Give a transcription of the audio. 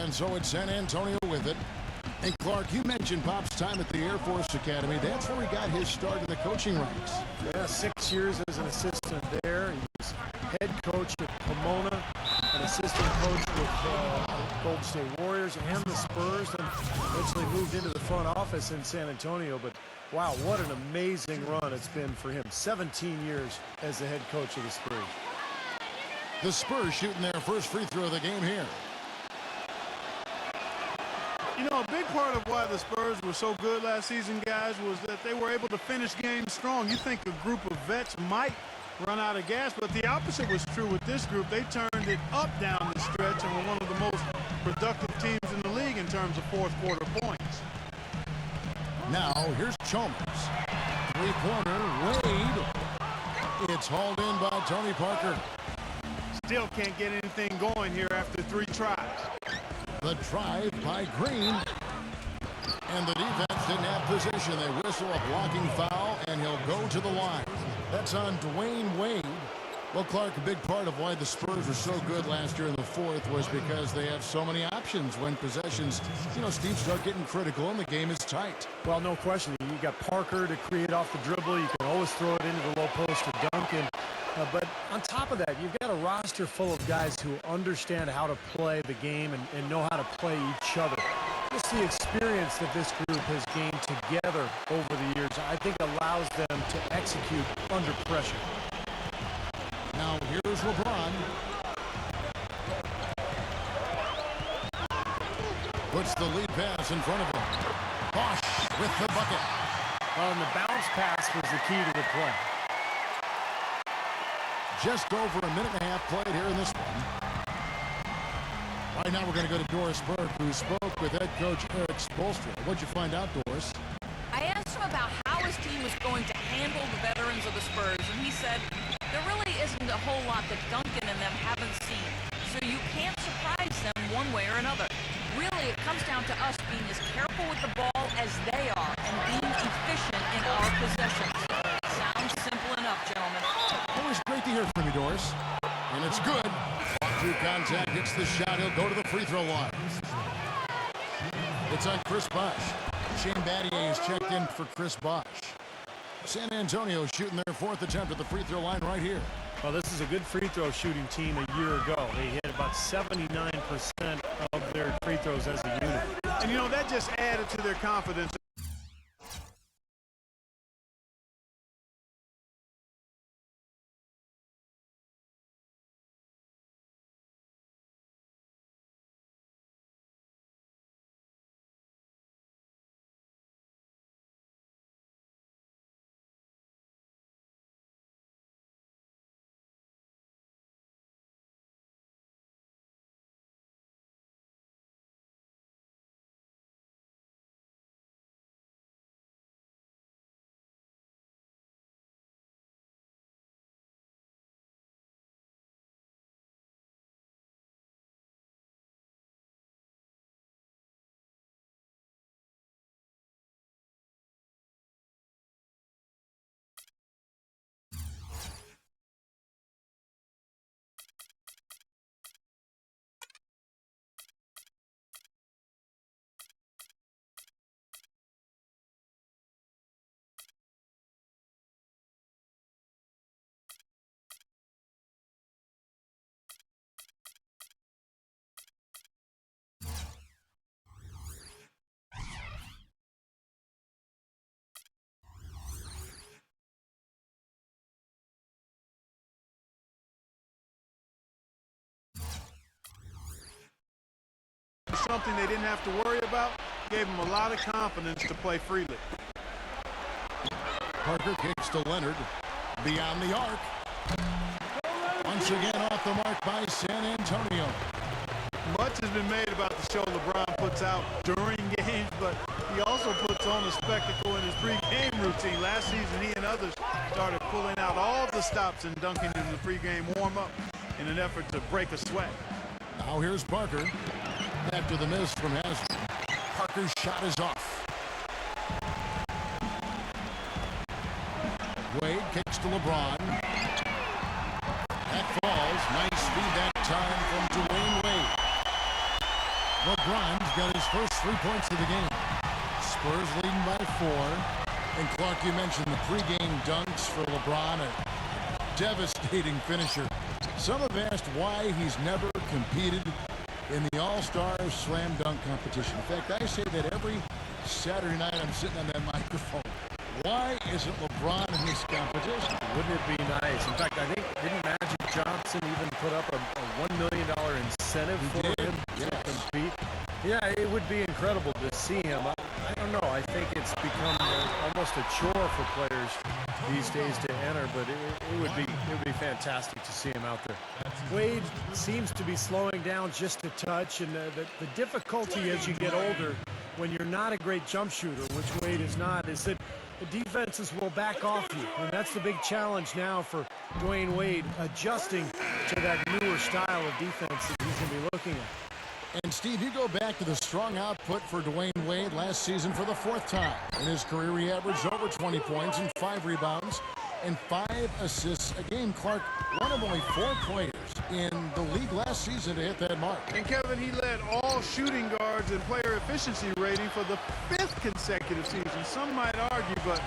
And so it's San Antonio with it. And Clark, you mentioned Pop's time at the Air Force Academy. That's where he got his start in the coaching ranks. Yeah, 6 years as an assistant there. He was head coach at Pomona, an assistant coach with Golden State Warriors and the Spurs, and eventually moved into the front office in San Antonio. But wow, what an amazing run it's been for him. 17 years as the head coach of the Spurs. The Spurs shooting their first free throw of the game here. You know, a big part of why the Spurs were so good last season, guys, was that they were able to finish games strong. You think a group of vets might run out of gas, but the opposite was true with this group. They turned it up down the stretch and were one of the most productive teams in the league in terms of fourth quarter points. Now, here's Chalmers. Three-pointer, Wade. It's hauled in by Tony Parker. Still can't get anything going here after 3 tries. The drive by Green. And the defense didn't have position. They whistle a blocking foul, and he'll go to the line. That's on Dwayne Wade. Well, Clark, a big part of why the Spurs were so good last year in the fourth was because they have so many options when possessions, Steve, start getting critical and the game is tight. Well, no question. You got Parker to create off the dribble. You can always throw it into the low post to Duncan. But on top of that, you've got a roster full of guys who understand how to play the game and know how to play each other. Just the experience that this group has gained together over the years, I think allows them to execute under pressure. Now here's LeBron. Puts the lead pass in front of him. Bosch with the bucket. Well, and the bounce pass was the key to the play. Just over a minute and a half played here in this one. Right now we're going to go to Doris Burke, who spoke with head coach Eric Spoelstra. What'd you find out, Doris? I asked him about how his team was going to handle the veterans of the Spurs, and he said there really isn't a whole lot that Duncan and them haven't seen, so you can't surprise them one way or another. Really, it comes down to us being as careful with the ball as they are and being efficient in our possessions. Sounds simple enough, gentlemen. Always great to hear from you, Doris. And it's good. Through contact, hits the shot. He'll go to the free throw line. It's on Chris Bosh. Shane Battier is checked in for Chris Bosh. San Antonio shooting their 4th attempt at the free throw line right here. Well, this is a good free throw shooting team a year ago. They hit about 79% of their free throws as a unit. And, that just added to their confidence. Something they didn't have to worry about, gave them a lot of confidence to play freely. Parker kicks to Leonard. Beyond the arc. Once again off the mark by San Antonio. Much has been made about the show LeBron puts out during games, but he also puts on a spectacle in his pre-game routine. Last season, he and others started pulling out all the stops and dunking in the pre-game warm-up in an effort to break a sweat. Now here's Parker. After the miss from Haslam, Parker's shot is off. Wade kicks to LeBron. That falls. Nice feed that time from Dwayne Wade. LeBron's got his first 3 points of the game. Spurs leading by 4. And Clark, you mentioned the pregame dunks for LeBron, a devastating finisher. Some have asked why he's never competed in the All-Star Slam Dunk competition. In fact, I say that every Saturday night I'm sitting on that microphone. Why isn't LeBron in this competition? Wouldn't it be nice? In fact, I think, didn't Magic Johnson even put up a $1 million incentive for him to compete? Yeah, it would be incredible to see him. I don't know. I think it's become almost a chore for players these days to enter, but it would be fantastic to see him out there. Wade seems to be slowing down just a touch, and the difficulty as you get older, when you're not a great jump shooter, which Wade is not, is that the defenses will back off you. And that's the big challenge now for Dwayne Wade, adjusting to that newer style of defense that he's going to be looking at. And Steve, you go back to the strong output for Dwayne Wade last season for the 4th time. In his career, he averaged over 20 points and 5 rebounds and 5 assists a game. Clark, one of only 4 players in the league last season to hit that mark. And Kevin, he led all shooting guards and player efficiency rating for the 5th consecutive season. Some might argue, but